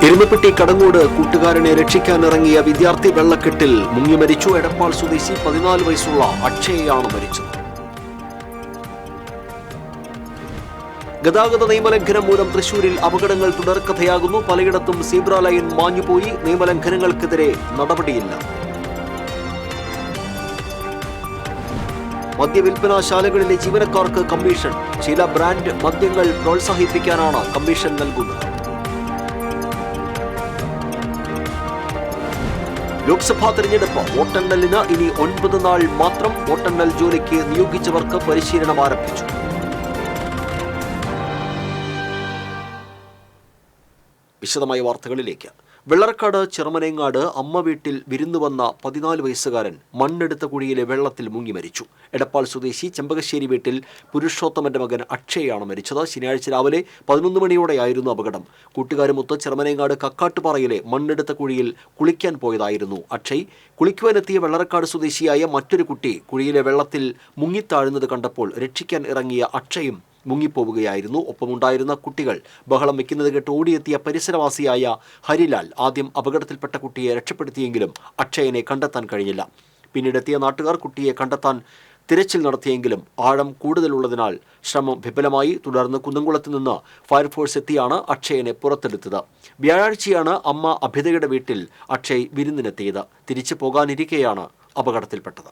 എരുമപ്പെട്ടി കടങ്ങോട് കൂട്ടുകാരനെ രക്ഷിക്കാനിറങ്ങിയ വിദ്യാർത്ഥി വെള്ളക്കെട്ടിൽ മുങ്ങി മരിച്ചു. എടപ്പാൾ സ്വദേശി 14 വയസ്സുള്ള അക്ഷയയാണ് മരിച്ചത്. ഗതാഗത നിയമലംഘനം മൂലം തൃശൂരിൽ അപകടങ്ങൾ തുടർക്കഥയാകുന്നു. പലയിടത്തും സീബ്ര ലൈൻ മാഞ്ഞുപോയി. നിയമലംഘനങ്ങൾക്കെതിരെ നടപടിയില്ല. മദ്യവിൽപ്പനാശാലകളിലെ ജീവനക്കാർക്ക് കമ്മീഷൻ. ചില ബ്രാൻഡ് മദ്യങ്ങൾ പ്രോത്സാഹിപ്പിക്കാനാണ് കമ്മീഷൻ നൽകുന്നത്. ലോക്സഭാ തെരഞ്ഞെടുപ്പ് വോട്ടെണ്ണലിന് ഇനി 9 നാൾ മാത്രം. വോട്ടെണ്ണൽ ജോലിക്ക് നിയോഗിച്ചവർക്ക് പരിശീലനം ആരംഭിച്ചു. വിശദമായ വാർത്തകളിലേക്ക്. വെള്ളറക്കാട് ചെറുമനേങ്ങാട് അമ്മ വീട്ടിൽ വിരുന്നു വന്ന 14 വയസ്സുകാരൻ മണ്ണെടുത്ത കുഴിയിലെ വെള്ളത്തിൽ മുങ്ങി മരിച്ചു. എടപ്പാൾ സ്വദേശി ചെമ്പകശ്ശേരി വീട്ടിൽ പുരുഷോത്തമന്റെ മകൻ അക്ഷയാണ് മരിച്ചത്. ശനിയാഴ്ച രാവിലെ 11 മണിയോടെയായിരുന്നു അപകടം. കൂട്ടുകാരുമൊത്ത് ചെറുമനേങ്ങാട് കക്കാട്ടുപാറയിലെ മണ്ണെടുത്ത കുഴിയിൽ കുളിക്കാൻ പോയതായിരുന്നു അക്ഷയ്. കുളിക്കുവാനെത്തിയ വെള്ളറക്കാട് സ്വദേശിയായ മറ്റൊരു കുട്ടി കുഴിയിലെ വെള്ളത്തിൽ മുങ്ങിത്താഴുന്നത് കണ്ടപ്പോൾ രക്ഷിക്കാൻ ഇറങ്ങിയ അക്ഷയും മുങ്ങിപ്പോവുകയായിരുന്നു. ഒപ്പമുണ്ടായിരുന്ന കുട്ടികൾ ബഹളം വെക്കുന്നത് കേട്ട് ഓടിയെത്തിയ പരിസരവാസിയായ ഹരിലാൽ ആദ്യം അപകടത്തിൽപ്പെട്ട കുട്ടിയെ രക്ഷപ്പെടുത്തിയെങ്കിലും അക്ഷയനെ കണ്ടെത്താൻ കഴിഞ്ഞില്ല. പിന്നീടെത്തിയ നാട്ടുകാർ കുട്ടിയെ കണ്ടെത്താൻ തിരച്ചിൽ നടത്തിയെങ്കിലും ആഴം കൂടുതലുള്ളതിനാൽ ശ്രമം വിഫലമായി. തുടർന്ന് കുന്നംകുളത്ത് നിന്ന് ഫയർഫോഴ്സ് എത്തിയാണ് അക്ഷയനെ പുറത്തെടുത്തത്. വ്യാഴാഴ്ചയാണ് അമ്മ അഭിതയുടെ വീട്ടിൽ അക്ഷയ് വിരുന്നിനെത്തിയത്. തിരിച്ചു പോകാനിരിക്കെയാണ് അപകടത്തിൽപ്പെട്ടത്.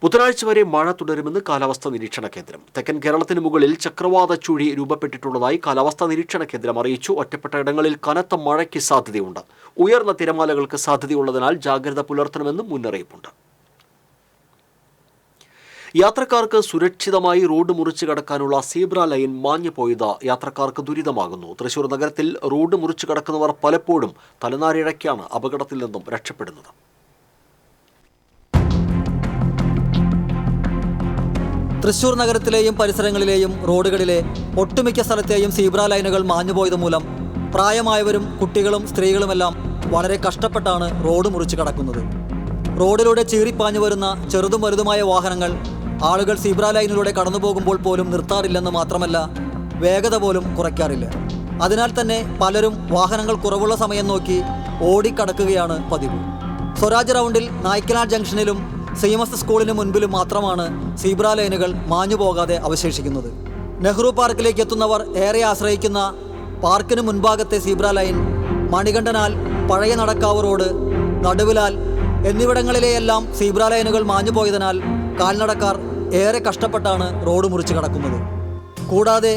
ബുധനാഴ്ച വരെ മഴ തുടരുമെന്ന് കാലാവസ്ഥാ നിരീക്ഷണ കേന്ദ്രം. തെക്കൻ കേരളത്തിന് മുകളിൽ ചക്രവാത ചുഴി രൂപപ്പെട്ടിട്ടുള്ളതായി കാലാവസ്ഥാ നിരീക്ഷണ കേന്ദ്രം അറിയിച്ചു. ഒറ്റപ്പെട്ട ഇടങ്ങളിൽ കനത്ത മഴയ്ക്ക് സാധ്യതയുണ്ട്. ഉയർന്ന തിരമാലകൾക്ക് സാധ്യതയുള്ളതിനാൽ ജാഗ്രത പുലർത്തണമെന്നും മുന്നറിയിപ്പുണ്ട്. യാത്രക്കാർക്ക് സുരക്ഷിതമായി റോഡ് മുറിച്ചു കടക്കാനുള്ള സീബ്ര ലൈൻ മാഞ്ഞു പോയത് യാത്രക്കാർക്ക് ദുരിതമാകുന്നു. തൃശൂർ നഗരത്തിൽ റോഡ് മുറിച്ചു കടക്കുന്നവർ പലപ്പോഴും തലനാരിഴയ്ക്കാണ് അപകടത്തിൽ നിന്നും രക്ഷപ്പെടുന്നത്. തൃശൂർ നഗരത്തിലെയും പരിസരങ്ങളിലെയും റോഡുകളിലെ ഒട്ടുമിക്ക സ്ഥലത്തെയും സീബ്ര ലൈനുകൾ മാഞ്ഞുപോയത് മൂലം പ്രായമായവരും കുട്ടികളും സ്ത്രീകളുമെല്ലാം വളരെ കഷ്ടപ്പെട്ടാണ് റോഡ് മുറിച്ച് കടക്കുന്നത്. റോഡിലൂടെ ചീറിപ്പാഞ്ഞു വരുന്ന ചെറുതും വലുതുമായ വാഹനങ്ങൾ ആളുകൾ സീബ്ര ലൈനിലൂടെ കടന്നു പോകുമ്പോൾ പോലും നിർത്താറില്ലെന്ന് മാത്രമല്ല, വേഗത പോലും കുറയ്ക്കാറില്ല. അതിനാൽ തന്നെ പലരും വാഹനങ്ങൾ കുറവുള്ള സമയം നോക്കി ഓടിക്കടക്കുകയാണ് പതിവ്. സ്വരാജ് റൗണ്ടിൽ നായ്ക്കനാട് ജംഗ്ഷനിലും സീമസ് സ്കൂളിന് മുൻപിലും മാത്രമാണ് സീബ്ര ലൈനുകൾ മാഞ്ഞുപോകാതെ അവശേഷിക്കുന്നത്. നെഹ്റു പാർക്കിലേക്ക് എത്തുന്നവർ ഏറെ ആശ്രയിക്കുന്ന പാർക്കിന് മുൻഭാഗത്തെ സീബ്ര ലൈൻ മണികണ്ഠനാൽ, പഴയ നടക്കാവ് റോഡ്, നടുവിലാൽ എന്നിവിടങ്ങളിലെയെല്ലാം സീബ്ര ലൈനുകൾ മാഞ്ഞുപോയതിനാൽ കാൽനടക്കാർ ഏറെ കഷ്ടപ്പെട്ടാണ് റോഡ് മുറിച്ച് കടക്കുന്നത്. കൂടാതെ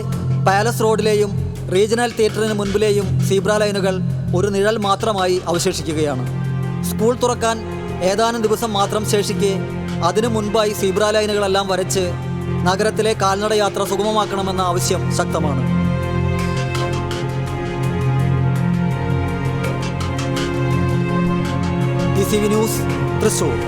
പാലസ് റോഡിലെയും റീജിയണൽ തിയേറ്ററിന് മുൻപിലെയും സീബ്ര ലൈനുകൾ ഒരു നിഴൽ മാത്രമായി അവശേഷിക്കുകയാണ്. സ്കൂൾ തുറക്കാൻ ഏതാനും ദിവസം മാത്രം ശേഷിക്കെ അതിനു മുൻപായി സീബ്ര ലൈനുകളെല്ലാം വരച്ച് നഗരത്തിലെ കാൽനട യാത്ര സുഗമമാക്കണമെന്ന ആവശ്യം ശക്തമാണ്. TCV news, Thrissur.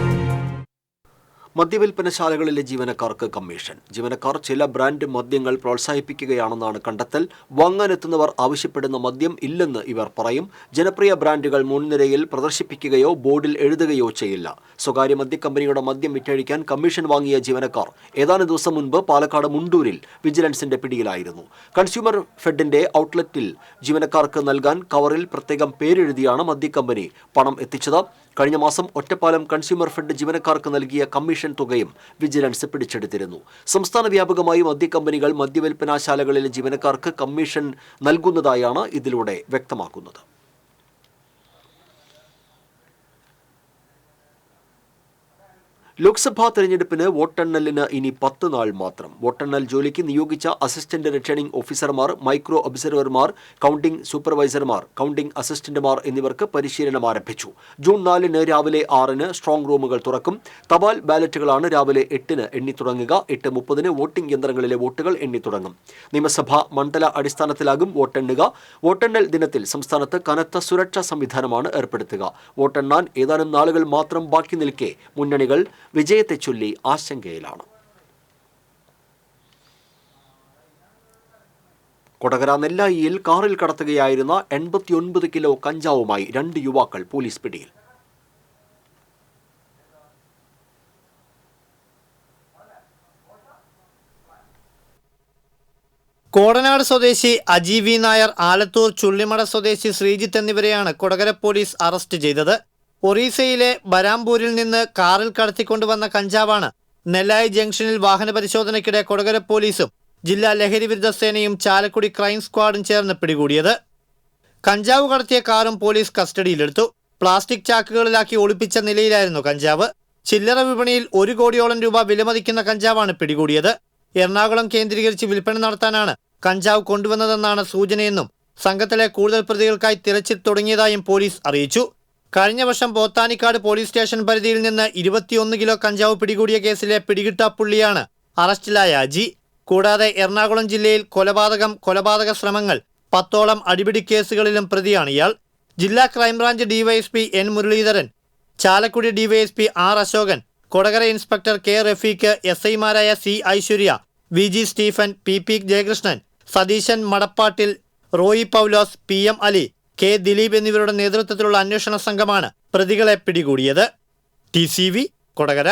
മദ്യവിൽപ്പനശാലകളിലെ ജീവനക്കാർക്ക് കമ്മീഷൻ. ജീവനക്കാർ ചില ബ്രാൻഡ് മദ്യങ്ങൾ പ്രോത്സാഹിപ്പിക്കുകയാണെന്നാണ് കണ്ടെത്തൽ. വാങ്ങാനെത്തുന്നവർ ആവശ്യപ്പെടുന്ന മദ്യം ഇല്ലെന്ന് ഇവർ പറയും. ജനപ്രിയ ബ്രാൻഡുകൾ മുൻനിരയിൽ പ്രദർശിപ്പിക്കുകയോ ബോർഡിൽ എഴുതുകയോ ചെയ്യില്ല. സ്വകാര്യ മദ്യക്കമ്പനിയുടെ മദ്യം വിറ്റഴിക്കാൻ കമ്മീഷൻ വാങ്ങിയ ജീവനക്കാർ ഏതാനും ദിവസം മുൻപ് പാലക്കാട് മുണ്ടൂരിൽ വിജിലൻസിന്റെ പിടിയിലായിരുന്നു. കൺസ്യൂമർ ഫെഡിന്റെ ഔട്ട്ലെറ്റിൽ ജീവനക്കാർക്ക് നൽകാൻ കവറിൽ പ്രത്യേകം പേരെഴുതിയാണ് മദ്യക്കമ്പനി പണം എത്തിച്ചത്. കഴിഞ്ഞ മാസം ഒറ്റപ്പാലം കൺസ്യൂമർ ഫെഡ് ജീവനക്കാർക്ക് നൽകിയ കമ്മീഷൻ തുകയും വിജിലൻസ് പിടിച്ചെടുത്തിരുന്നു. സംസ്ഥാന വ്യാപകമായി മദ്യക്കമ്പനികൾ മദ്യവിൽപ്പനാശാലകളിലെ ജീവനക്കാർക്ക് കമ്മീഷൻ നൽകുന്നതായാണ് ഇതിലൂടെ വ്യക്തമാക്കുന്നത്. ലോക്സഭാ തെരഞ്ഞെടുപ്പിന് വോട്ടെണ്ണലിന് ഇനി 10 നാൾ മാത്രം. വോട്ടെണ്ണൽ ജോലിക്ക് നിയോഗിച്ച അസിസ്റ്റന്റ് റിട്ടേണിംഗ് ഓഫീസർമാർ, മൈക്രോ ഒബ്സർവർമാർ, കൗണ്ടിംഗ് സൂപ്പർവൈസർമാർ, കൗണ്ടിംഗ് അസിസ്റ്റന്റുമാർ എന്നിവർക്ക് പരിശീലനം ആരംഭിച്ചു. ജൂൺ 4 രാവിലെ 6 സ്ട്രോങ് റൂമുകൾ തുറക്കും. തപാൽ ബാലറ്റുകളാണ് രാവിലെ 8 എണ്ണിത്തുടങ്ങുക. 8:30 വോട്ടിംഗ് യന്ത്രങ്ങളിലെ വോട്ടുകൾ എണ്ണിത്തുടങ്ങും. നിയമസഭാ മണ്ഡല അടിസ്ഥാനത്തിലാകും വോട്ടെണ്ണുക. വോട്ടെണ്ണൽ ദിനത്തിൽ സംസ്ഥാനത്ത് കനത്ത സുരക്ഷാ സംവിധാനമാണ് ഏർപ്പെടുത്തുക. വോട്ടെണ്ണാൻ ഏതാനും നാളുകൾ മാത്രം ബാക്കി നിൽക്കെ മുന്നണികൾ വിജയത്തെ ചൊല്ലി ആശങ്കയിലാണ്. കൊടകര നെല്ലായിയിൽ കാറിൽ കടത്തുകയായിരുന്ന 89 കിലോ കഞ്ചാവുമായി 2 യുവാക്കൾ പോലീസ് പിടിയിൽ. കോടനാട് സ്വദേശി അജി വി നായർ, ആലത്തൂർ ചുള്ളിമട സ്വദേശി ശ്രീജിത്ത് എന്നിവരെയാണ് കൊടകര പോലീസ് അറസ്റ്റ് ചെയ്തത്. ഒറീസയിലെ ബരാംപൂരിൽ നിന്ന് കാറിൽ കടത്തിക്കൊണ്ടുവന്ന കഞ്ചാവാണ് നെല്ലായി ജംഗ്ഷനിൽ വാഹന പരിശോധനയ്ക്കിടെ കൊടകര പോലീസും ജില്ലാ ലഹരി വിരുദ്ധ സേനയും ചാലക്കുടി ക്രൈം സ്ക്വാഡും ചേർന്ന് പിടികൂടിയത്. കഞ്ചാവ് കടത്തിയ കാറും പോലീസ് കസ്റ്റഡിയിലെടുത്തു. പ്ലാസ്റ്റിക് ചാക്കുകളിലാക്കി ഒളിപ്പിച്ച നിലയിലായിരുന്നു കഞ്ചാവ്. ചില്ലറ വിപണിയിൽ 1 കോടിയോളം രൂപ വിലമതിക്കുന്ന കഞ്ചാവാണ് പിടികൂടിയത്. എറണാകുളം കേന്ദ്രീകരിച്ച് വിൽപ്പന നടത്താനാണ് കഞ്ചാവ് കൊണ്ടുവന്നതെന്നാണ് സൂചനയെന്നും സംഘത്തിലെ കൂടുതൽ പ്രതികൾക്കായി തിരച്ചിൽ തുടങ്ങിയതായും പോലീസ് അറിയിച്ചു. കഴിഞ്ഞ വർഷം പോത്താനിക്കാട് പോലീസ് സ്റ്റേഷൻ പരിധിയിൽ നിന്ന് 21 കിലോ കഞ്ചാവ് പിടികൂടിയ കേസിലെ പിടികിട്ടാപ്പുള്ളിയാണ് അറസ്റ്റിലായ അജി. കൂടാതെ എറണാകുളം ജില്ലയിൽ കൊലപാതക ശ്രമങ്ങൾ 10ഓളം അടിപിടി കേസുകളിലും പ്രതിയാണ് ഇയാൾ. ജില്ലാ crime branch DYSP N Muralidharan, Chalakudy DYSP R Ashokan, Kodakara inspector K Rafeeq, എസ്ഐമാരായ C Aishwarya, V G Stephen, P P Jayakrishnan, Satheesan Madappattil, Roy Paulose, P M Ali, K Dileep എന്നിവരുടെ നേതൃത്വത്തിലുള്ള അന്വേഷണ സംഘമാണ് പ്രതികളെ പിടികൂടിയത്. TCV Kodakara.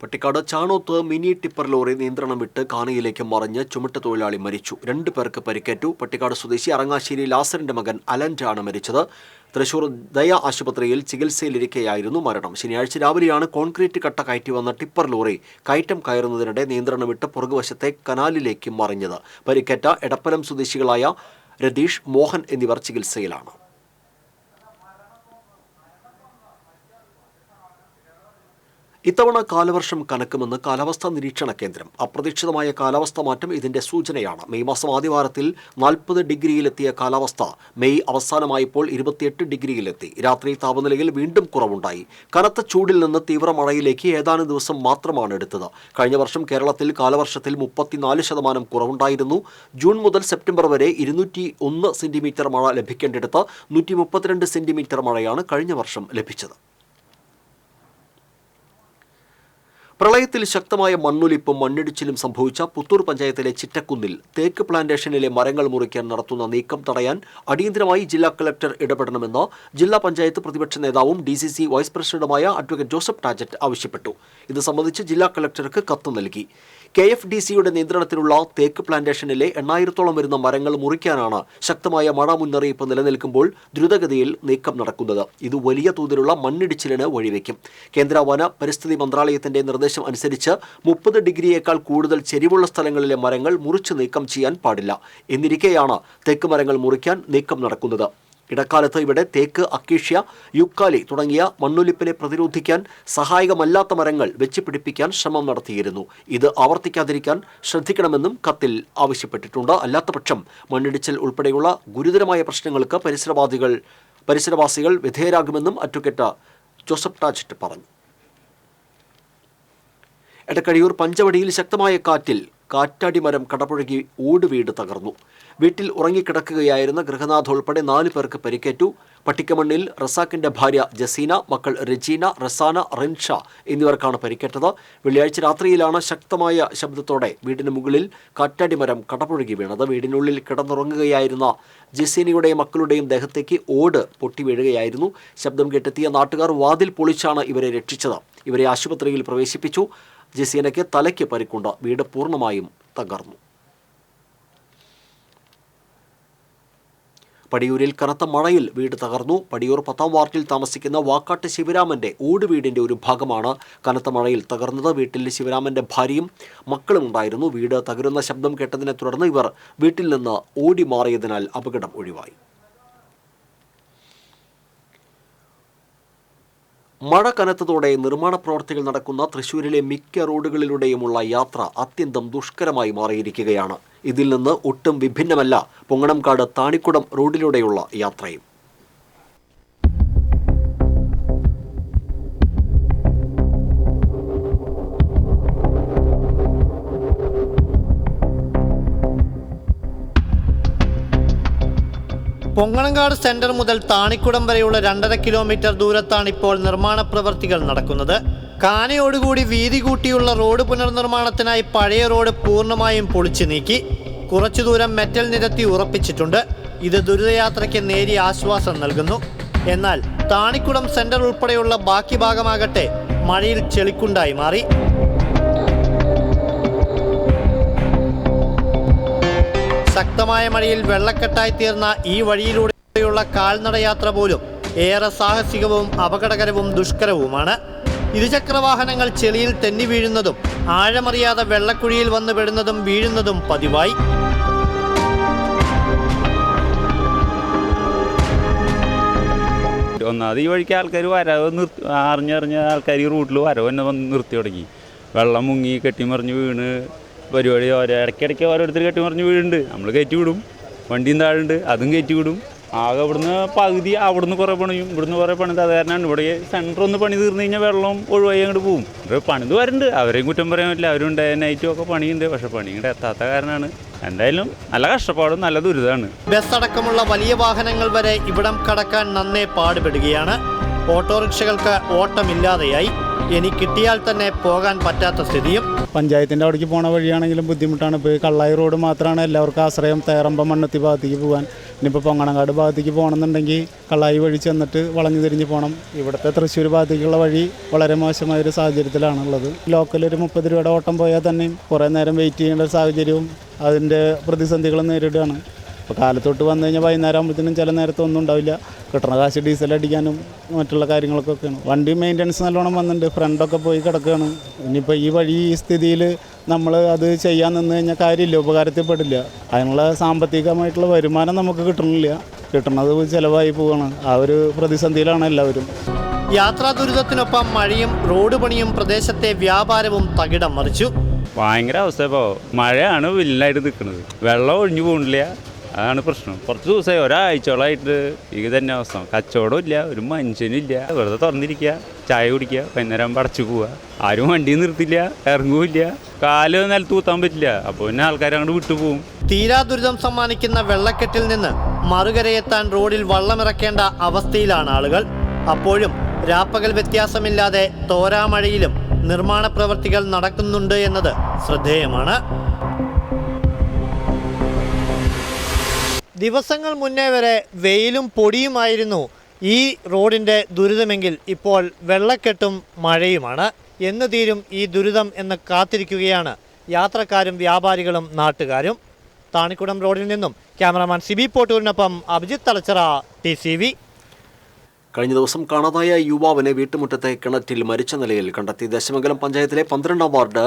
Pattikkad Chanoth mini tipper lorry നിയന്ത്രണം വിട്ട് കാനയിലേക്ക് മറിഞ്ഞ് ചുമട്ട് തൊഴിലാളി മരിച്ചു. 2 പേർക്ക് പരിക്കേറ്റു. പട്ടിക്കാട് സ്വദേശി അറങ്ങാശ്ശേരി ലാസറിന്റെ മകൻ അലൻറാണ് മരിച്ചത്. തൃശൂർ ദയ ആശുപത്രിയിൽ ചികിത്സയിലിരിക്കെയായിരുന്നു മരണം. ശനിയാഴ്ച രാവിലെയാണ് കോൺക്രീറ്റ് കട്ട കയറ്റി വന്ന ടിപ്പർ ലോറി കയറ്റം കയറുന്നതിനിടെ നിയന്ത്രണം വിട്ട് പുറകുവശത്തെ കനാലിലേക്ക് മറിഞ്ഞത്. പരിക്കേറ്റ എടപ്പലം സ്വദേശികളായ രതീഷ്, മോഹൻ എന്നിവർ ചികിത്സയിലാണ്. ഇത്തവണ കാലവർഷം കനക്കുമെന്ന് കാലാവസ്ഥാ നിരീക്ഷണ കേന്ദ്രം. അപ്രതീക്ഷിതമായ കാലാവസ്ഥാ മാറ്റം ഇതിന്റെ സൂചനയാണ്. മെയ് മാസം ആദ്യവാരത്തിൽ 40 ഡിഗ്രിയിലെത്തിയ കാലാവസ്ഥ മെയ് അവസാനമായപ്പോൾ 28 ഡിഗ്രിയിലെത്തി. രാത്രി താപനിലയിൽ വീണ്ടും കുറവുണ്ടായി. കനത്ത ചൂടിൽ നിന്ന് തീവ്ര മഴയിലേക്ക് ഏതാനും ദിവസം മാത്രമാണ് എടുത്തത്. കഴിഞ്ഞ വർഷം കേരളത്തിൽ കാലവർഷത്തിൽ 34% കുറവുണ്ടായിരുന്നു. ജൂൺ മുതൽ സെപ്റ്റംബർ വരെ 201 സെന്റിമീറ്റർ മഴ ലഭിക്കേണ്ടിടത്ത് 132 സെന്റിമീറ്റർ മഴയാണ് കഴിഞ്ഞ വർഷം ലഭിച്ചത്. പ്രളയത്തിൽ ശക്തമായ മണ്ണൊലിപ്പും മണ്ണിടിച്ചിലും സംഭവിച്ച പുത്തൂർ പഞ്ചായത്തിലെ ചിറ്റക്കുന്നിൽ തേക്ക് പ്ലാന്റേഷനിലെ മരങ്ങൾ മുറിക്കാൻ നടത്തുന്ന നീക്കം തടയാൻ അടിയന്തരമായി ജില്ലാ കളക്ടർ ഇടപെടണമെന്ന് ജില്ലാ പഞ്ചായത്ത് പ്രതിപക്ഷ നേതാവും DCC വൈസ് പ്രസിഡന്റുമായ അഡ്വക്കേറ്റ് ജോസഫ് ടാജറ്റ് ആവശ്യപ്പെട്ടു. ഇത് സംബന്ധിച്ച് ജില്ലാ കളക്ടർക്ക് കത്ത് നൽകി. KFDCയുടെ നിയന്ത്രണത്തിലുള്ള തേക്ക് പ്ലാന്റേഷനിലെ 8000-ഓളം വരുന്ന മരങ്ങൾ മുറിക്കാനാണ് ശക്തമായ മഴ മുന്നറിയിപ്പ് നിലനിൽക്കുമ്പോൾ ദ്രുതഗതിയിൽ നീക്കം നടക്കുന്നത്. ഇത് വലിയ തോതിലുള്ള മണ്ണിടിച്ചിലിന് വഴിവെക്കും. കേന്ദ്ര വന പരിസ്ഥിതി മന്ത്രാലയത്തിന്റെ നിർദ്ദേശം അനുസരിച്ച് 30 ഡിഗ്രിയേക്കാൾ കൂടുതൽ ചെരിവുള്ള സ്ഥലങ്ങളിലെ മരങ്ങൾ മുറിച്ച് നീക്കം ചെയ്യാൻ പാടില്ല. എന്നിരിക്കെയാണ് തേക്ക് മരങ്ങൾ മുറിക്കാൻ നീക്കം നടക്കുന്നത്. ഇടക്കാലത്ത് ഇവിടെ തേക്ക്, അക്കേഷ്യ, യുക്കാലി തുടങ്ങിയ മണ്ണൊലിപ്പിനെ പ്രതിരോധിക്കാൻ സഹായകമല്ലാത്ത മരങ്ങൾ വെച്ചുപിടിപ്പിക്കാൻ ശ്രമം നടത്തിയിരുന്നു. ഇത് ആവർത്തിക്കാതിരിക്കാൻ ശ്രദ്ധിക്കണമെന്നും കത്തിൽ ആവശ്യപ്പെട്ടിട്ടുണ്ട്. അല്ലാത്തപക്ഷം മണ്ണിടിച്ചിൽ ഉൾപ്പെടെയുള്ള ഗുരുതരമായ പ്രശ്നങ്ങൾക്ക് പരിസരവാസികൾ വിധേയരാകുമെന്നും അഡ്വക്കേറ്റ് ജോസഫ് ടാജറ്റ് പറഞ്ഞു. എടക്കഴിയൂർ പഞ്ചവടിയിൽ ശക്തമായ കാറ്റിൽ കാറ്റാടിമരം കടപുഴകി ഓടുവീട് തകർന്നു. വീട്ടിൽ ഉറങ്ങിക്കിടക്കുകയായിരുന്ന ഗൃഹനാഥ ഉൾപ്പെടെ 4 പേർക്ക് പരിക്കേറ്റു. പട്ടിക്കമണ്ണിൽ റസാഖിന്റെ ഭാര്യ ജസീന, മക്കൾ റെജീന, റസാന, റിൻഷ എന്നിവർക്കാണ് പരിക്കേറ്റത്. വെള്ളിയാഴ്ച രാത്രിയിലാണ് ശക്തമായ ശബ്ദത്തോടെ വീടിന് മുകളിൽ കാറ്റാടിമരം കടപുഴകി വീണത്. വീടിനുള്ളിൽ കിടന്നുറങ്ങുകയായിരുന്ന ജസീനയുടെയും മക്കളുടെയും ദേഹത്തേക്ക് ഓട് പൊട്ടി വീഴുകയായിരുന്നു. ശബ്ദം കേട്ടെത്തിയ നാട്ടുകാർ വാതിൽ പൊളിച്ചാണ് ഇവരെ രക്ഷിച്ചത്. ഇവരെ ആശുപത്രിയിൽ പ്രവേശിപ്പിച്ചു. ജസീനയ്ക്ക് തലയ്ക്ക് പരിക്കുണ്ട്. വീട് പൂർണ്ണമായും തകർന്നു. പടിയൂരിൽ കനത്ത മഴയിൽ വീട് തകർന്നു. പടിയൂർ 10ാം വാർഡിൽ താമസിക്കുന്ന വാക്കാട്ട് ശിവരാമന്റെ ഓട് വീടിന്റെ ഒരു ഭാഗമാണ് കനത്ത മഴയിൽ തകർന്നത്. വീട്ടിൽ ശിവരാമന്റെ ഭാര്യയും മക്കളും ഉണ്ടായിരുന്നു. വീട് തകരുന്ന ശബ്ദം കേട്ടതിനെ തുടർന്ന് ഇവർ വീട്ടിൽ നിന്ന് ഓടി മാറിയതിനാൽ അപകടം ഒഴിവായി. മഴ കനത്തതോടെ നിർമ്മാണ പ്രവർത്തികൾ നടക്കുന്ന തൃശ്ശൂരിലെ മിക്ക റോഡുകളിലൂടെയുമുള്ള യാത്ര അത്യന്തം ദുഷ്കരമായി മാറിയിരിക്കുകയാണ്. ഇതിൽ നിന്ന് ഒട്ടും വിഭിന്നമല്ല പൊങ്ങണംകാട് താണിക്കുടം റോഡിലൂടെയുള്ള യാത്രയും. പൊങ്ങണങ്കാട് സെന്റർ മുതൽ താണിക്കുടം വരെയുള്ള 2.5 കിലോമീറ്റർ ദൂരത്താണ് ഇപ്പോൾ നിർമ്മാണ പ്രവൃത്തികൾ നടക്കുന്നത്. കാനയോടുകൂടി വീതി കൂട്ടിയുള്ള റോഡ് പുനർനിർമ്മാണത്തിനായി പഴയ റോഡ് പൂർണ്ണമായും പൊളിച്ചു നീക്കി. കുറച്ചു ദൂരം മെറ്റൽ നിരത്തി ഉറപ്പിച്ചിട്ടുണ്ട്. ഇത് ദുരിതയാത്രയ്ക്ക് നേരിയ ആശ്വാസം നൽകുന്നു. എന്നാൽ താണിക്കുടം സെന്റർ ഉൾപ്പെടെയുള്ള ബാക്കി ഭാഗമാകട്ടെ മഴയിൽ ചെളിക്കുണ്ടായി മാറി. ശക്തമായ മഴയിൽ വെള്ളക്കെട്ടായി തീർന്ന ഈ വഴിയിലൂടെയുള്ള കാൽനടയാത്ര പോലും ഏറെ സാഹസികവും അപകടകരവും ദുഷ്കരവുമാണ്. ഇരുചക്രവാഹനങ്ങൾ ചെളിയിൽ തെന്നി വീഴുന്നതും ആഴമറിയാതെ വെള്ളക്കുഴിയിൽ വന്ന് പെടുന്നതും വീഴുന്നതും പതിവായി. ഒന്നാമത് ഈ വഴിക്ക് ആൾക്കാർ വരവ് അറിഞ്ഞറിഞ്ഞ ആൾക്കാർ ഈ റൂട്ടിൽ വരവ് തന്നെ വന്ന് നിർത്തി തുടങ്ങി. വെള്ളം മുങ്ങി കെട്ടിമറിഞ്ഞ് വീണ് പരിപാടി ഇടയ്ക്കിടയ്ക്ക് ഓരോരുത്തർ കെട്ടിമറിഞ്ഞ് വീഴുന്നുണ്ട്. നമ്മൾ കയറ്റി വിടും, വണ്ടിയും താഴുണ്ട്, അതും കയറ്റി വിടും. ആകെ ഇവിടുന്ന് പകുതി അവിടുന്ന് കുറേ പണിയും ഇവിടുന്ന് കുറേ പണിത്. അത് കാരണമാണ് ഇവിടെ സെൻറ്റർ ഒന്ന് പണി തീർന്നു കഴിഞ്ഞാൽ വെള്ളം ഒഴിവായി അങ്ങോട്ട് പോകും. ഇവിടെ പണിത് വരുന്നുണ്ട്, അവരെയും കുറ്റം പറയാൻ പറ്റില്ല. അവരും ഡേ നൈറ്റും ഒക്കെ പണിയുണ്ട്, പക്ഷെ പണി ഇങ്ങോട്ട് എത്താത്ത കാരണമാണ്. എന്തായാലും നല്ല കഷ്ടപ്പാടും നല്ല ദുരിതമാണ്. ബസ് അടക്കമുള്ള വലിയ വാഹനങ്ങൾ വരെ ഇവിടം കടക്കാൻ നന്നേ പാടുപെടുകയാണ്. ഓട്ടോറിക്ഷകൾക്ക് ഓട്ടമില്ലാതെയായി. ഇനി കിട്ടിയാൽ തന്നെ പോകാൻ പറ്റാത്ത സ്ഥിതിയും. പഞ്ചായത്തിൻ്റെ അവിടേക്ക് പോണ വഴിയാണെങ്കിലും ബുദ്ധിമുട്ടാണ്. ഇപ്പോൾ കള്ളായി റോഡ് മാത്രമാണ് എല്ലാവർക്കും ആശ്രയം. തേറമ്പം മണ്ണത്തി ഭാഗത്തേക്ക് പോകാൻ. ഇനിയിപ്പോൾ പൊങ്ങണങ്കാട് ഭാഗത്തേക്ക് പോകണമെന്നുണ്ടെങ്കിൽ കള്ളായി വഴി ചെന്നിട്ട് വളഞ്ഞു തിരിഞ്ഞ് പോകണം. ഇവിടുത്തെ തൃശ്ശൂർ ഭാഗത്തേക്കുള്ള വഴി വളരെ മോശമായൊരു സാഹചര്യത്തിലാണുള്ളത്. ലോക്കൽ ഒരു 30 രൂപയുടെ ഓട്ടം പോയാൽ തന്നെയും കുറേ നേരം വെയിറ്റ് ചെയ്യേണ്ട സാഹചര്യവും അതിൻ്റെ പ്രതിസന്ധികളും നേരിടുകയാണ്. ഇപ്പോൾ കാലത്തോട്ട് വന്നു കഴിഞ്ഞാൽ വൈകുന്നേരം ആകുമ്പോഴത്തേനും ചില നേരത്തെ ഒന്നും ഉണ്ടാവില്ല. കിട്ടണ കാശ് ഡീസൽ അടിക്കാനും മറ്റുള്ള കാര്യങ്ങൾക്കൊക്കെയാണ്. വണ്ടി മെയിൻ്റനൻസ് നല്ലോണം വന്നിട്ടുണ്ട്, ഫ്രണ്ടൊക്കെ പോയി കിടക്കുകയാണ്. ഇനിയിപ്പോൾ ഈ വഴി ഈ സ്ഥിതിയിൽ നമ്മൾ അത് ചെയ്യാൻ നിന്ന് കഴിഞ്ഞാൽ കാര്യമില്ല, ഉപകാരത്തിൽപ്പെടില്ല. അതിനുള്ള സാമ്പത്തികമായിട്ടുള്ള വരുമാനം നമുക്ക് കിട്ടണില്ല, കിട്ടുന്നത് ചിലവായി പോവുകയാണ്. ആ ഒരു പ്രതിസന്ധിയിലാണ് എല്ലാവരും. യാത്രാ ദുരിതത്തിനൊപ്പം മഴയും റോഡ് പണിയും പ്രദേശത്തെ വ്യാപാരവും തകിടം മറിച്ചു. ഭയങ്കര അവസ്ഥ. ഇപ്പോൾ മഴയാണ് വില്ലായിട്ട് നിൽക്കുന്നത്, വെള്ളം ഒഴിഞ്ഞു പോകുന്നില്ല. അതാണ് പ്രശ്നം. കുറച്ച് ദിവസമായി ഒരാഴ്ചയോളമായിട്ട് ഇത് തന്നെ അവസ്ഥ. കച്ചവടം ഇല്ല, ഒരു മനുഷ്യനില്ല. വെറുതെ തുറന്നിരിക്കുക, ചായ കുടിക്കുക, വൈകുന്നേരം പടച്ചു പോവുക. ആരും വണ്ടി നിർത്തില്ല, ഇറങ്ങൂല്ല, കാല് നിലത്ത് കൂത്താൻ പറ്റില്ല. അപ്പോൾ പിന്നെ ആൾക്കാർ അങ്ങോട്ട് വിട്ടുപോകും. തീരാ ദുരിതം സമ്മാനിക്കുന്ന വെള്ളക്കെട്ടിൽ നിന്ന് മറുകരയെത്താൻ റോഡിൽ വള്ളമിറക്കേണ്ട അവസ്ഥയിലാണ് ആളുകൾ. അപ്പോഴും രാപ്പകൽ വ്യത്യാസമില്ലാതെ തോരാമഴയിലും നിർമ്മാണ പ്രവൃത്തികൾ നടക്കുന്നുണ്ട് എന്നത് ശ്രദ്ധേയമാണ്. ദിവസങ്ങൾ മുന്നേ വരെ വെയിലും പൊടിയുമായിരുന്നു ഈ റോഡിൻ്റെ ദുരിതമെങ്കിൽ ഇപ്പോൾ വെള്ളക്കെട്ടും മഴയുമാണ്. എന്ന് തീരും ഈ ദുരിതം എന്ന് കാത്തിരിക്കുകയാണ് യാത്രക്കാരും വ്യാപാരികളും നാട്ടുകാരും. താണിക്കുടം റോഡിൽ നിന്നും ക്യാമറാമാൻ സിബി പോട്ടൂരിനൊപ്പം അഭിജിത്ത് തലച്ചിറ, TCV. കഴിഞ്ഞ ദിവസം കാണാതായ യുവാവിനെ വീട്ടുമുറ്റത്തെ കിണറ്റിൽ മരിച്ച നിലയിൽ കണ്ടെത്തി. ദശമംഗലം പഞ്ചായത്തിലെ 12-ാം വാർഡ്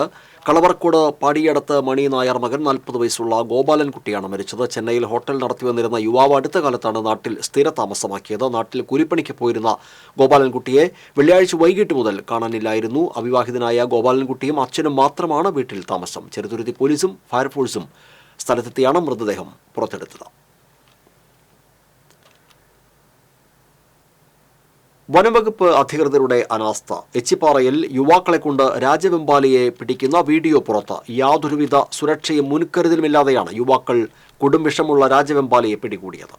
കളവർക്കോട് പാടിയടത്ത് മണി നായർ മകൻ 40 വയസ്സുള്ള ഗോപാലൻകുട്ടിയാണ് മരിച്ചത്. ചെന്നൈയിൽ ഹോട്ടൽ നടത്തി വന്നിരുന്ന യുവാവ് അടുത്ത കാലത്താണ് നാട്ടിൽ സ്ഥിരതാമസമാക്കിയത്. നാട്ടിൽ കൂലിപ്പണിക്ക് പോയിരുന്ന ഗോപാലൻകുട്ടിയെ വെള്ളിയാഴ്ച വൈകിട്ട് മുതൽ കാണാനില്ലായിരുന്നു. അവിവാഹിതനായ ഗോപാലൻകുട്ടിയും അച്ഛനും മാത്രമാണ് വീട്ടിൽ താമസം. ചെറുതുരുത്തി പോലീസും ഫയർഫോഴ്സും സ്ഥലത്തെത്തിയാണ് മൃതദേഹം പുറത്തെടുത്തത്. വനംവകുപ്പ് അധികൃതരുടെ അനാസ്ഥ. എച്ചിപ്പാറയിൽ യുവാക്കളെ കൊണ്ട് രാജവെമ്പാലയെ പിടിക്കുന്ന വീഡിയോ പുറത്ത്. യാതൊരുവിധ സുരക്ഷയും മുൻകരുതലുമില്ലാതെയാണ് യുവാക്കൾ കൊടുംവിഷമുള്ള രാജവെമ്പാലയെ പിടികൂടിയത്.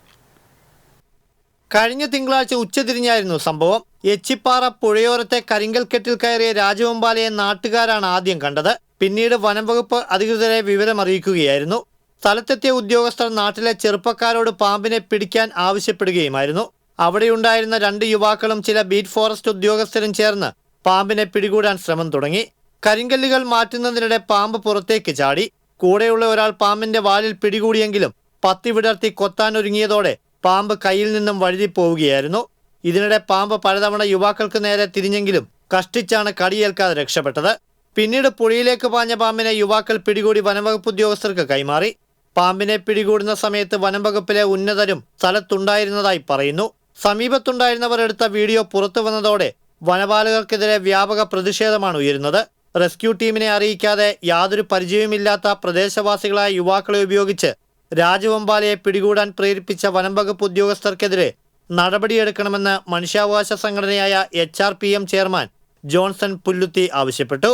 കഴിഞ്ഞ തിങ്കളാഴ്ച ഉച്ചതിരിഞ്ഞായിരുന്നു സംഭവം. എച്ചിപ്പാറ പുഴയോരത്തെ കരിങ്കൽക്കെട്ടിൽ കയറിയ രാജവെമ്പാലയെ നാട്ടുകാരാണ് ആദ്യം കണ്ടത്. പിന്നീട് വനംവകുപ്പ് അധികൃതരെ വിവരമറിയിക്കുകയായിരുന്നു. സ്ഥലത്തെത്തിയ ഉദ്യോഗസ്ഥർ നാട്ടിലെ ചെറുപ്പക്കാരോട് പാമ്പിനെ പിടിക്കാൻ ആവശ്യപ്പെടുകയുമായിരുന്നു. അവിടെയുണ്ടായിരുന്ന 2 യുവാക്കളും ചില ബീറ്റ് ഫോറസ്റ്റ് ഉദ്യോഗസ്ഥരും ചേർന്ന് പാമ്പിനെ പിടികൂടാൻ ശ്രമം തുടങ്ങി. കരിങ്കല്ലുകൾ മാറ്റുന്നതിനിടെ പാമ്പ് പുറത്തേക്ക് ചാടി. കൂടെയുള്ള ഒരാൾ പാമ്പിന്റെ വാലിൽ പിടികൂടിയെങ്കിലും പത്തി വിടർത്തി കൊത്താനൊരുങ്ങിയതോടെ പാമ്പ് കയ്യിൽ നിന്നും വഴുതിപ്പോവുകയായിരുന്നു. ഇതിനിടെ പാമ്പ് പലതവണ യുവാക്കൾക്ക് നേരെ തിരിഞ്ഞെങ്കിലും കഷ്ടിച്ചാണ് കടിയേൽക്കാതെ രക്ഷപ്പെട്ടത്. പിന്നീട് പുഴയിലേക്ക് പാഞ്ഞ പാമ്പിനെ യുവാക്കൾ പിടികൂടി വനംവകുപ്പ് ഉദ്യോഗസ്ഥർക്ക് കൈമാറി. പാമ്പിനെ പിടികൂടുന്ന സമയത്ത് വനംവകുപ്പിലെ ഉന്നതരും സ്ഥലത്തുണ്ടായിരുന്നതായി പറയുന്നു. സമീപത്തുണ്ടായിരുന്നവർ എടുത്ത വീഡിയോ പുറത്തു വന്നതോടെ വനപാലകർക്കെതിരെ വ്യാപക പ്രതിഷേധമാണ് ഉയരുന്നത്. റെസ്ക്യൂ ടീമിനെ അറിയിക്കാതെ യാതൊരു പരിചയവുമില്ലാത്ത പ്രദേശവാസികളായ യുവാക്കളെ ഉപയോഗിച്ച് രാജവെമ്പാലയെ പിടികൂടാൻ പ്രേരിപ്പിച്ച വനംവകുപ്പ് ഉദ്യോഗസ്ഥർക്കെതിരെ നടപടിയെടുക്കണമെന്ന് മനുഷ്യാവകാശ സംഘടനയായ HRPM ചെയർമാൻ ജോൺസൺ പുല്ലുത്തി ആവശ്യപ്പെട്ടു.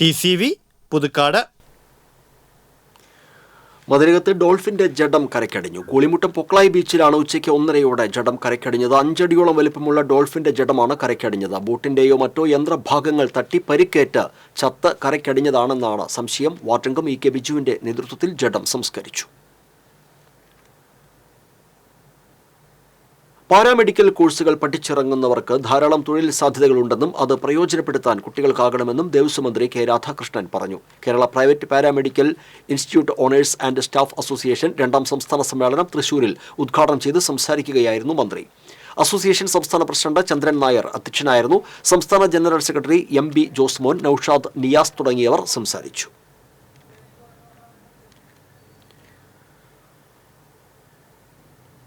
TCV പുതുക്കാട്. മതിലകത്ത് ഡോൾഫിന്റെ ജഡം കരക്കടിഞ്ഞു. കൂളിമുട്ടം പൊക്ലായി ബീച്ചിലാണ് ഉച്ചയ്ക്ക് 1:30-ഓടെ ജഡം കരക്കടിഞ്ഞത്. 5 അടിയോളം വലിപ്പമുള്ള ഡോൾഫിന്റെ ജഡമാണ് കരക്കടിഞ്ഞത്. ബോട്ടിന്റെയോ മറ്റോ യന്ത്രഭാഗങ്ങൾ തട്ടി പരിക്കേറ്റ് ചത്ത് കരക്കടിഞ്ഞതാണെന്നാണ് സംശയം. വാർഡംഗം EK ബിജുവിന്റെ നേതൃത്വത്തിൽ ജഡം സംസ്കരിച്ചു. പാരാമെഡിക്കൽ കോഴ്സുകൾ പഠിച്ചിറങ്ങുന്നവർക്ക് ധാരാളം തൊഴിൽ സാധ്യതകളുണ്ടെന്നും അത് പ്രയോജനപ്പെടുത്താൻ കുട്ടികൾക്കാകണമെന്നും ദേവസ്വം മന്ത്രി കെ രാധാകൃഷ്ണൻ പറഞ്ഞു. Kerala private paramedical institute owners and staff association 2ാം സംസ്ഥാന സമ്മേളനം തൃശൂരിൽ ഉദ്ഘാടനം ചെയ്ത് സംസാരിക്കുകയായിരുന്നു മന്ത്രി. അസോസിയേഷൻ സംസ്ഥാന പ്രസിഡന്റ് ചന്ദ്രൻ നായർ അധ്യക്ഷനായിരുന്നു. സംസ്ഥാന general secretary MB Josemon, Noushad, Niyas തുടങ്ങിയവർ സംസാരിച്ചു.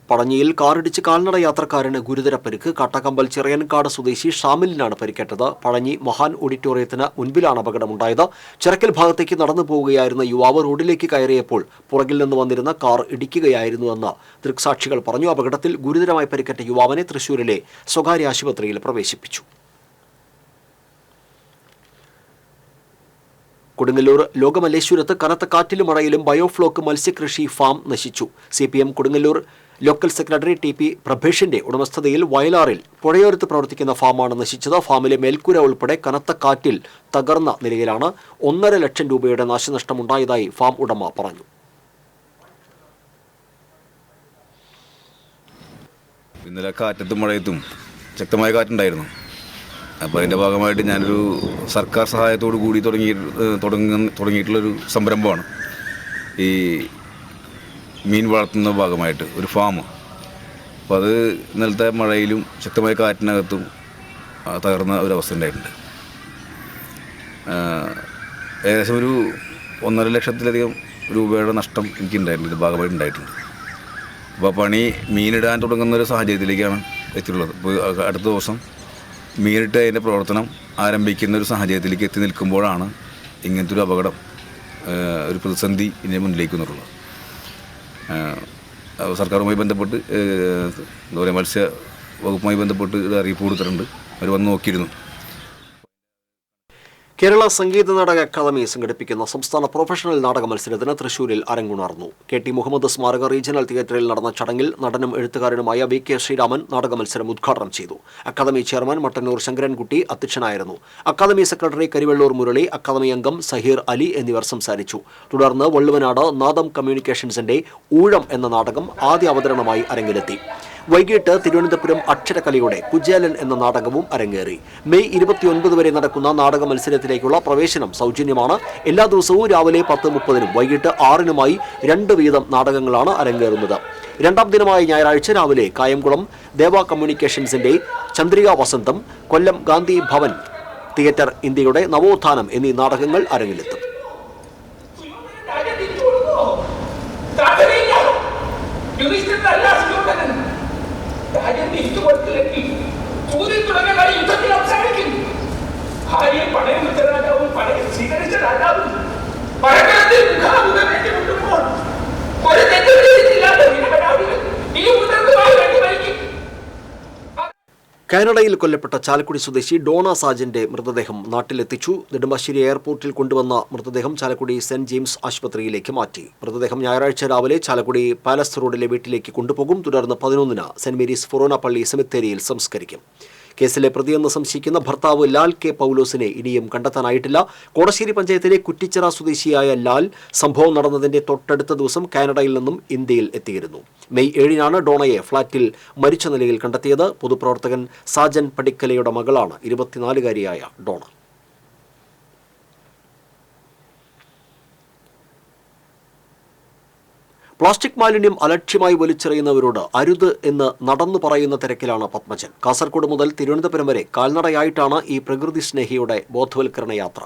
പഴഞ്ഞിയിൽ കാറിടിച്ച് കാൽനട യാത്രക്കാരന് ഗുരുതര പരിക്ക്. കാട്ടാക്കമ്പൽ ചിറയൻകാട് സ്വദേശി ഷാമിലിനാണ് പരിക്കേറ്റത്. പഴഞ്ഞി മഹാൻ ഓഡിറ്റോറിയത്തിന് മുൻപിലാണ് അപകടമുണ്ടായത്. ചിറക്കൽ ഭാഗത്തേക്ക് നടന്നു പോവുകയായിരുന്ന യുവാവ് റോഡിലേക്ക് കയറിയപ്പോൾ പുറകിൽ നിന്ന് വന്നിരുന്ന കാർ ഇടിക്കുകയായിരുന്നുവെന്ന് ദൃക്സാക്ഷികൾ പറഞ്ഞു. അപകടത്തിൽ ഗുരുതരമായി പരിക്കേറ്റ യുവാവിനെ തൃശൂരിലെ സ്വകാര്യ ആശുപത്രിയിൽ പ്രവേശിപ്പിച്ചു. കൊടുങ്ങല്ലൂർ ലോകമല്ലേശ്വരത്ത് കനത്ത കാറ്റിലും മഴയിലും ബയോഫ്ലോക്ക് മത്സ്യകൃഷി ഫാം നശിച്ചു. CPM Kodungallur local secretary TP പ്രഭേഷിന്റെ ഉടമസ്ഥതയിൽ വയലാറിൽ പുഴയോരത്ത് പ്രവർത്തിക്കുന്ന ഫാമാണ് നശിച്ചത്. ഫാമിലെ മേൽക്കൂര ഉൾപ്പെടെ കനത്ത കാറ്റിൽ തകർന്ന നിലയിലാണ്. 1.5 ലക്ഷം രൂപയുടെ നാശനഷ്ടമുണ്ടായതായി ഫാം ഉടമ പറഞ്ഞു. ഇന്നലെ കാറ്റത്തും മഴയത്തും ശക്തമായ കാറ്റുണ്ടായിരുന്നു. അപ്പോൾ അതിൻ്റെ ഭാഗമായിട്ട് ഞാനൊരു സർക്കാർ സഹായത്തോടു കൂടി തുടങ്ങിയിട്ടുള്ളൊരു സംരംഭമാണ് ഈ മീൻ വളർത്തുന്ന ഭാഗമായിട്ട് ഒരു ഫാം. അപ്പോൾ അത് ഇന്നലത്തെ മഴയിലും ശക്തമായ കാറ്റിനകത്തും തകർന്ന ഒരവസ്ഥ ഉണ്ടായിട്ടുണ്ട്. ഏകദേശം ഒരു 1.5 ലക്ഷത്തിലധികം രൂപയുടെ നഷ്ടം എനിക്കുണ്ടായിട്ടുണ്ട്, ഇത് ഭാഗമായിട്ട് ഉണ്ടായിട്ടുണ്ട്. അപ്പോൾ പണി മീനിടാൻ തുടങ്ങുന്ന ഒരു സാഹചര്യത്തിലേക്കാണ് എത്തിയിട്ടുള്ളത്. ഇപ്പോൾ അടുത്ത ദിവസം മീനിട്ട് അതിൻ്റെ പ്രവർത്തനം ആരംഭിക്കുന്ന ഒരു സാഹചര്യത്തിലേക്ക് എത്തി നിൽക്കുമ്പോഴാണ് ഇങ്ങനത്തെ ഒരു അപകടം, ഒരു പ്രതിസന്ധി ഇതിന് മുന്നിലേക്ക് വന്നിട്ടുള്ളത്. സർക്കാരുമായി ബന്ധപ്പെട്ട് എന്താ പറയുക, മത്സ്യ വകുപ്പുമായി ബന്ധപ്പെട്ട് ഇത് അറിയിപ്പ് കൊടുത്തിട്ടുണ്ട്. അവർ വന്ന് നോക്കിയിരുന്നു. കേരള സംഗീത നാടക അക്കാദമി സംഘടിപ്പിക്കുന്ന സംസ്ഥാന പ്രൊഫഷണൽ നാടക മത്സരത്തിന് തൃശൂരിൽ അരങ്ങുണർന്നു. KT മുഹമ്മദ് സ്മാരക റീജിയണൽ തിയേറ്ററിൽ നടന്ന ചടങ്ങിൽ നടനും എഴുത്തുകാരനുമായ VK ശ്രീരാമൻ നാടക മത്സരം ഉദ്ഘാടനം ചെയ്തു. അക്കാദമി ചെയർമാൻ മട്ടന്നൂർ ശങ്കരൻകുട്ടി അധ്യക്ഷനായിരുന്നു. Academy secretary Karivellur Murali, academy അംഗം സഹീർ അലി എന്നിവർ സംസാരിച്ചു. തുടർന്ന് വള്ളുവനാട് നാദം കമ്മ്യൂണിക്കേഷൻസിന്റെ ഊഴം എന്ന നാടകം ആദ്യ അവതരണമായി അരങ്ങിലെത്തി. വൈകിട്ട് തിരുവനന്തപുരം അക്ഷരകലയുടെ കുജേലൻ എന്ന നാടകവും അരങ്ങേറി. മെയ് 29 വരെ നടക്കുന്ന നാടക മത്സരത്തിലേക്കുള്ള പ്രവേശനം സൗജന്യമാണ്. എല്ലാ ദിവസവും രാവിലെ 10:30-നും വൈകിട്ട് 6-നുമായി 2 വീതം നാടകങ്ങളാണ് അരങ്ങേറുന്നത്. 2ാം ദിനമായ ഞായറാഴ്ച രാവിലെ കായംകുളം ദേവ കമ്മ്യൂണിക്കേഷൻസിന്റെ ചന്ദ്രിക വസന്തം, കൊല്ലം ഗാന്ധി ഭവൻ തിയേറ്റർ ഇന്ത്യയുടെ നവോത്ഥാനം എന്നീ നാടകങ്ങൾ അരങ്ങിലെത്തും. കാനഡയിൽ കൊല്ലപ്പെട്ട ചാലക്കുടി സ്വദേശി ഡോണ സാജന്റെ മൃതദേഹം നാട്ടിലെത്തിച്ചു. നെടുമ്പാശ്ശേരി എയർപോർട്ടിൽ കൊണ്ടുവന്ന മൃതദേഹം ചാലക്കുടി സെന്റ് ജെയിംസ് ആശുപത്രിയിലേക്ക് മാറ്റി. മൃതദേഹം ഞായറാഴ്ച രാവിലെ ചാലക്കുടി പാലസ് റോഡിലെ വീട്ടിലേക്ക് കൊണ്ടുപോകും. തുടർന്ന് 11-ന് സെന്റ് മേരീസ് ഫൊറോന പള്ളി സെമിത്തേരിയിൽ സംസ്കരിക്കും. കേസിലെ പ്രതിയെന്ന് സംശയിക്കുന്ന ഭർത്താവ് ലാൽ കെ പൗലോസിനെ ഇനിയും കണ്ടെത്താനായിട്ടില്ല. കോടശ്ശേരി പഞ്ചായത്തിലെ കുറ്റിച്ചിറ സ്വദേശിയായ ലാൽ സംഭവം നടന്നതിന്റെ തൊട്ടടുത്ത ദിവസം കാനഡയിൽ നിന്നും ഇന്ത്യയിൽ എത്തിയിരുന്നു. മെയ് 7-നാണ് ഡോണയെ ഫ്ളാറ്റിൽ മരിച്ച നിലയിൽ കണ്ടെത്തിയത്. പൊതുപ്രവർത്തകൻ സാജൻ പടിക്കലയുടെ മകളാണ് 24-കാരിയായ ഡോണ. പ്ലാസ്റ്റിക് മാലിന്യം അലക്ഷ്യമായി വലിച്ചെറിയുന്നവരോട് അരുത് എന്ന് നടന്നു പറയുന്ന തിരക്കിലാണ് പത്മജൻ. കാസർഗോഡ് മുതൽ തിരുവനന്തപുരം വരെ കാൽനടയായിട്ടാണ് ഈ പ്രകൃതി സ്നേഹിയുടെ ബോധവൽക്കരണ യാത്ര.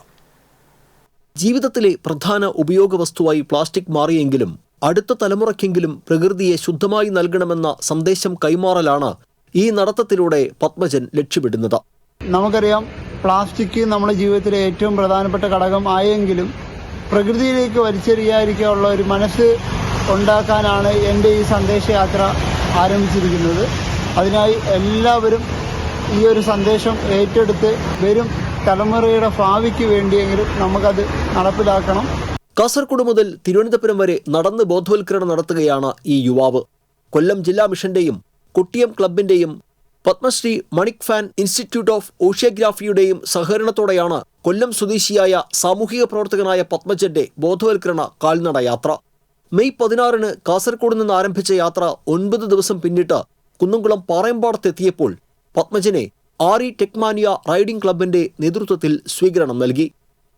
ജീവിതത്തിലെ പ്രധാന ഉപയോഗ വസ്തുവായി പ്ലാസ്റ്റിക് മാറിയെങ്കിലും അടുത്ത തലമുറയ്ക്കെങ്കിലും പ്രകൃതിയെ ശുദ്ധമായി നൽകണമെന്ന സന്ദേശം കൈമാറലാണ് ഈ നടത്തത്തിലൂടെ പത്മജൻ ലക്ഷ്യമിടുന്നത്. നമുക്കറിയാം, പ്ലാസ്റ്റിക് നമ്മുടെ ജീവിതത്തിലെ ഏറ്റവും പ്രധാനപ്പെട്ട ഘടകം ആയെങ്കിലും പ്രകൃതിയിലേക്ക് വലിച്ചെറിയാതിരിക്കാനുള്ള ഒരു മനസ്സ് ഉണ്ടാക്കാനാണ് എൻ്റെ ഈ സന്ദേശയാത്ര ആരംഭിച്ചിരിക്കുന്നത്. അതിനായി എല്ലാവരും ഈ ഒരു സന്ദേശം ഏറ്റെടുത്ത് വരും തലമുറയുടെ ഭാവിക്ക് വേണ്ടിയെങ്കിലും നമുക്കത് നടപ്പിലാക്കണം. കാസർഗോഡ് മുതൽ തിരുവനന്തപുരം വരെ നടന്ന് ബോധവൽക്കരണം നടത്തുകയാണ് ഈ യുവാവ്. കൊല്ലം ജില്ലാ മിഷന്റെയും കുട്ടിയം ക്ലബിന്റെയും Padmashri Manikfan institute of ഓഷ്യോഗ്രാഫിയുടെയും സഹകരണത്തോടെയാണ് കൊല്ലം സ്വദേശിയായ സാമൂഹിക പ്രവർത്തകനായ പത്മജന്റെ ബോധവൽക്കരണ കാൽനട യാത്ര. മെയ് 16-ന് കാസർഗോഡ് നിന്ന് ആരംഭിച്ച യാത്ര 9 ദിവസം പിന്നിട്ട് കുന്നംകുളം പാറയമ്പാടത്തെത്തിയപ്പോൾ പത്മജനെ ആരി ടെക്മാനിയ റൈഡിംഗ് ക്ലബിന്റെ നേതൃത്വത്തിൽ സ്വീകരണം നൽകി.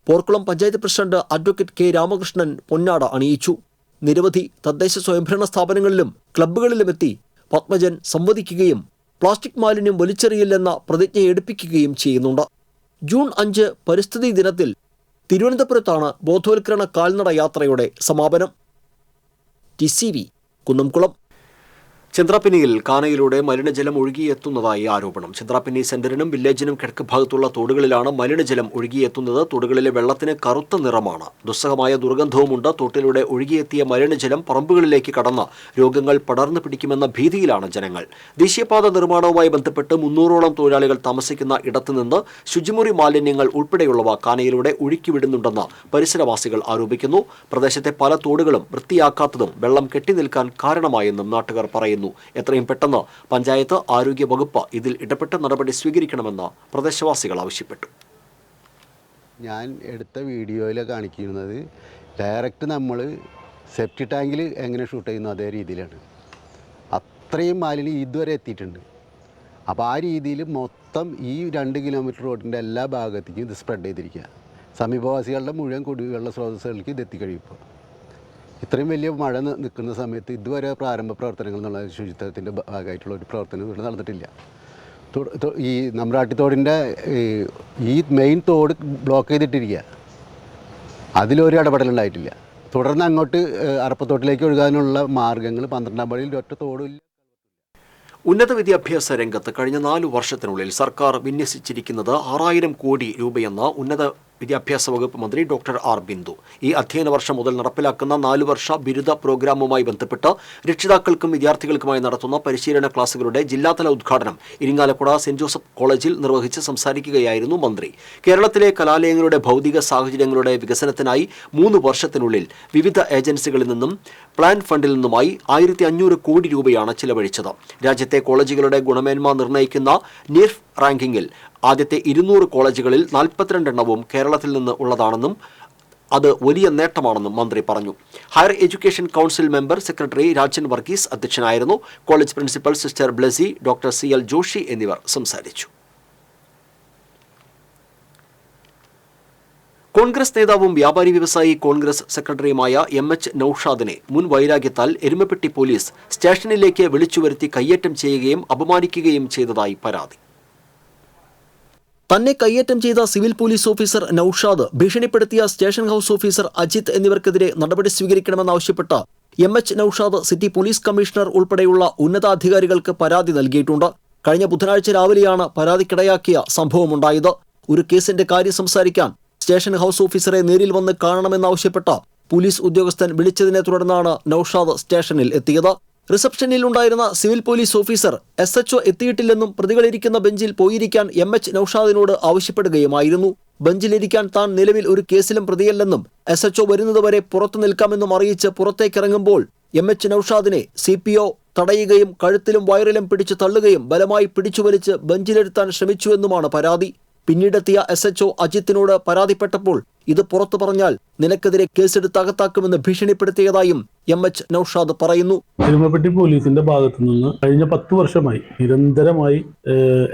Porkulam panchayat president advocate K Ramakrishnan പൊന്നാട അണിയിച്ചു. നിരവധി തദ്ദേശ സ്വയംഭരണ സ്ഥാപനങ്ങളിലും ക്ലബ്ബുകളിലുമെത്തി പത്മജൻ സംവദിക്കുകയും പ്ലാസ്റ്റിക് മാലിന്യം വലിച്ചെറിയില്ലെന്ന പ്രതിജ്ഞ എടുപ്പിക്കുകയും ചെയ്യുന്നുണ്ട്. ജൂൺ 5 പരിസ്ഥിതി ദിനത്തിൽ തിരുവനന്തപുരത്താണ് ബോധവൽക്കരണ കാൽനട യാത്രയുടെ സമാപനം. TCV കുന്നംകുളം. ചന്ദ്രാപിന്നിയിൽ കാനയിലൂടെ മലിനജലം ഒഴുകിയെത്തുന്നതായി ആരോപണം. ചന്ദ്രാപിന്നി സെന്ററിനും വില്ലേജിനും കിഴക്ക് ഭാഗത്തുള്ള തോടുകളിലാണ് മലിനജലം ഒഴുകിയെത്തുന്നത്. തോടുകളിലെ വെള്ളത്തിന് കറുത്ത നിറമാണ്. ദുസ്സഹമായ ദുർഗന്ധവുമുണ്ട്. തോട്ടിലൂടെ ഒഴുകിയെത്തിയ മലിനജലം പറമ്പുകളിലേക്ക് കടന്ന് രോഗങ്ങൾ പടർന്നു പിടിക്കുമെന്ന ഭീതിയിലാണ് ജനങ്ങൾ. ദേശീയപാത നിർമ്മാണവുമായി ബന്ധപ്പെട്ട് 300ഓളം തൊഴിലാളികൾ താമസിക്കുന്ന ഇടത്തുനിന്ന് ശുചിമുറി മാലിന്യങ്ങൾ ഉൾപ്പെടെയുള്ളവ കാനയിലൂടെ ഒഴുക്കിവിടുന്നുണ്ടെന്ന് പരിസരവാസികൾ ആരോപിക്കുന്നു. പ്രദേശത്തെ പല തോടുകളും വൃത്തിയാക്കാത്തതും വെള്ളം കെട്ടിനിൽക്കാൻ കാരണമായെന്നും നാട്ടുകാർ പറയുന്നു. എത്രയും പെട്ടെന്ന് പഞ്ചായത്ത് ആരോഗ്യ വകുപ്പ് ഇതിൽ ഇടപെട്ട് നടപടി സ്വീകരിക്കണമെന്ന് പ്രദേശവാസികൾ ആവശ്യപ്പെട്ടു. ഞാൻ എടുത്ത വീഡിയോയിൽ കാണിക്കുന്നത് ഡയറക്റ്റ് നമ്മൾ സെപ്റ്റി ടാങ്കിൽ എങ്ങനെ ഷൂട്ട് ചെയ്യുന്നു അതേ രീതിയിലാണ്. അത്രയും മാലിന്യം ഇതുവരെ എത്തിയിട്ടുണ്ട്. അപ്പോൾ ആ രീതിയിൽ മൊത്തം ഈ 2 കിലോമീറ്റർ റോഡിൻ്റെ എല്ലാ ഭാഗത്തേക്കും ഇത് സ്പ്രെഡ് ചെയ്തിരിക്കുക. സമീപവാസികളുടെ മുഴുവൻ കുടിവെള്ള സ്രോതസ്സുകൾക്ക് ഇത് എത്തിക്കഴിയും. ഇപ്പോൾ ഇത്രയും വലിയ മഴ നിൽക്കുന്ന സമയത്ത് ഇതുവരെ പ്രാരംഭ പ്രവർത്തനങ്ങൾ എന്നുള്ള ശുചിത്വത്തിൻ്റെ ഭാഗമായിട്ടുള്ള ഒരു പ്രവർത്തനം ഇവിടെ നടന്നിട്ടില്ല. ഈ നമ്പ്രാട്ടിത്തോടിൻ്റെ ഈ മെയിൻ തോട് ബ്ലോക്ക് ചെയ്തിട്ടിരിക്കുക. അതിലൊരു ഇടപെടലുണ്ടായിട്ടില്ല. തുടർന്ന് അങ്ങോട്ട് അറപ്പത്തോട്ടിലേക്ക് ഒഴുകാനുള്ള മാർഗ്ഗങ്ങൾ 12-ാം പടിയിൽ ഒറ്റ തോടില്ല. ഉന്നത വിദ്യാഭ്യാസ രംഗത്ത് കഴിഞ്ഞ 4 വർഷത്തിനുള്ളിൽ സർക്കാർ വിന്യസിച്ചിരിക്കുന്നത് 6000 കോടി രൂപയെന്ന് ഉന്നത വിദ്യാഭ്യാസ വകുപ്പ് മന്ത്രി ഡോക്ടർ ആർ ബിന്ദു. ഈ അധ്യയന വർഷം മുതൽ നടപ്പിലാക്കുന്ന 4 വർഷ ബിരുദ പ്രോഗ്രാമുമായി ബന്ധപ്പെട്ട് രക്ഷിതാക്കൾക്കും വിദ്യാർത്ഥികൾക്കുമായി നടത്തുന്ന പരിശീലന ക്ലാസുകളുടെ ജില്ലാതല ഉദ്ഘാടനം ഇരിങ്ങാലക്കുട സെന്റ് ജോസഫ് കോളേജിൽ നിർവഹിച്ച് സംസാരിക്കുകയായിരുന്നു മന്ത്രി. കേരളത്തിലെ കലാലയങ്ങളുടെ ഭൗതിക സാഹചര്യങ്ങളുടെ വികസനത്തിനായി 3 വർഷത്തിനുള്ളിൽ വിവിധ ഏജൻസികളിൽ നിന്നും പ്ലാൻ ഫണ്ടിൽ നിന്നുമായി 1500 കോടി രൂപയാണ് ചിലവഴിച്ചത്. രാജ്യത്തെ കോളേജുകളുടെ ഗുണമേന്മ നിർണ്ണയിക്കുന്ന നീർഫ് റാങ്കിങ്ങിൽ ആദ്യത്തെ 200 കോളേജുകളിൽ 42 എണ്ണവും കേരളത്തിൽ നിന്ന് ഉള്ളതാണെന്നും അത് വലിയ നേട്ടമാണെന്നും മന്ത്രി പറഞ്ഞു. Higher education council member secretary Rajan Varghese അധ്യക്ഷനായിരുന്നു. College principal sister Blessy, doctor CL Joshi എന്നിവർ സംസാരിച്ചു. കോൺഗ്രസ് നേതാവും വ്യാപാരി വ്യവസായി കോൺഗ്രസ് സെക്രട്ടറിയുമായ MH നൌഷാദിനെ മുൻ വൈരാഗ്യത്താൽ എരുമപ്പെട്ടി പോലീസ് സ്റ്റേഷനിലേക്ക് വിളിച്ചുവരുത്തി കയ്യേറ്റം ചെയ്യുകയും അപമാനിക്കുകയും ചെയ്തതായി പരാതി. തന്നെ കയ്യേറ്റം ചെയ്ത സിവിൽ പോലീസ് ഓഫീസർ നൌഷാദ് ഭീഷണിപ്പെടുത്തിയ സ്റ്റേഷൻ ഹൌസ് ഓഫീസർ അജിത് എന്നിവർക്കെതിരെ നടപടി സ്വീകരിക്കണമെന്നാവശ്യപ്പെട്ട് MH Naushad city police commissioner ഉൾപ്പെടെയുള്ള ഉന്നതാധികാരികൾക്ക് പരാതി നൽകിയിട്ടുണ്ട്. കഴിഞ്ഞ ബുധനാഴ്ച രാവിലെയാണ് പരാതിക്കിടയാക്കിയ സംഭവമുണ്ടായത്. ഒരു കേസിന്റെ കാര്യം സംസാരിക്കാൻ സ്റ്റേഷൻ ഹൌസ് ഓഫീസറെ നേരിൽ വന്ന് കാണണമെന്നാവശ്യപ്പെട്ട പോലീസ് ഉദ്യോഗസ്ഥൻ വിളിച്ചതിനെ തുടർന്നാണ് നൌഷാദ് സ്റ്റേഷനിൽ എത്തിയത്. റിസപ്ഷനിൽ ഉണ്ടായിരുന്ന സിവിൽ പോലീസ് ഓഫീസർ SHO എത്തിയിട്ടില്ലെന്നും പ്രതികളിരിക്കുന്ന ബെഞ്ചിൽ പോയിരിക്കാൻ MH നൌഷാദിനോട് ആവശ്യപ്പെടുകയുമായിരുന്നു. ബെഞ്ചിലിരിക്കാൻ താൻ നിലവിൽ ഒരു കേസിലും പ്രതിയല്ലെന്നും SHO വരുന്നതുവരെ പുറത്തു നിൽക്കാമെന്നും അറിയിച്ച് പുറത്തേക്കിറങ്ങുമ്പോൾ MH നൌഷാദിനെ CPO തടയുകയും കഴുത്തിലും വയറിലും പിടിച്ചു തള്ളുകയും ബലമായി പിടിച്ചുവലിച്ച് ബെഞ്ചിലിരുത്താൻ ശ്രമിച്ചുവെന്നുമാണ് പരാതി. പിന്നീടെത്തിയ SHO അജിത്തിനോട് പരാതിപ്പെട്ടപ്പോൾ ഇത് പുറത്തു പറഞ്ഞാൽ നിനക്കെതിരെ കേസെടുത്ത് അകത്താക്കുമെന്ന് ഭീഷണിപ്പെടുത്തിയതായും MH നൌഷാദ് പറയുന്നു. എരുമപ്പെട്ടി പോലീസിന്റെ ഭാഗത്തു നിന്ന് കഴിഞ്ഞ 10 വർഷമായി നിരന്തരമായി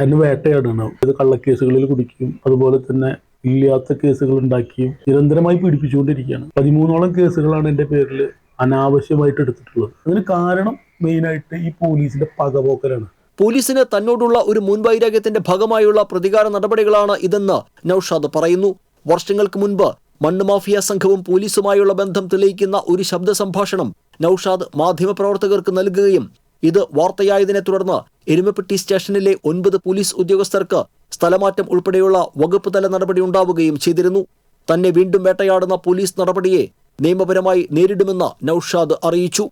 എന്നെ വേട്ടയാടണം. ഇത് കള്ളക്കേസുകളിൽ കുടിക്കും, അതുപോലെ തന്നെ ഇല്ലാത്ത കേസുകൾ ഉണ്ടാക്കിയും നിരന്തരമായി പീഡിപ്പിച്ചുകൊണ്ടിരിക്കുകയാണ്. 13ഓളം കേസുകളാണ് എൻ്റെ പേരിൽ അനാവശ്യമായിട്ട് എടുത്തിട്ടുള്ളത്. അതിന് കാരണം മെയിനായിട്ട് ഈ പോലീസിന്റെ പകപോക്കലാണ്. പോലീസിന് തന്നോടുള്ള ഒരു മുൻവൈരാഗ്യത്തിന്റെ ഭാഗമായുള്ള പ്രതികാര നടപടികളാണ് ഇതെന്ന് നൌഷാദ് പറയുന്നു. വർഷങ്ങൾക്ക് മുൻപ് മണ്ണ് മാഫിയ സംഘവും പോലീസുമായുള്ള ബന്ധം തെളിയിക്കുന്ന ഒരു ശബ്ദ സംഭാഷണം നൌഷാദ് മാധ്യമപ്രവർത്തകർക്ക് നൽകുകയും ഇത് വാർത്തയായതിനെ തുടർന്ന് എരുമപ്പെട്ടി സ്റ്റേഷനിലെ 9 പോലീസ് ഉദ്യോഗസ്ഥർക്ക് സ്ഥലമാറ്റം ഉൾപ്പെടെയുള്ള വകുപ്പ് തല നടപടി ഉണ്ടാവുകയും ചെയ്തിരുന്നു. തന്നെ വീണ്ടും വേട്ടയാടുന്ന പോലീസ് നടപടിയെ നിയമപരമായി നേരിടുമെന്ന് നൌഷാദ് അറിയിച്ചു.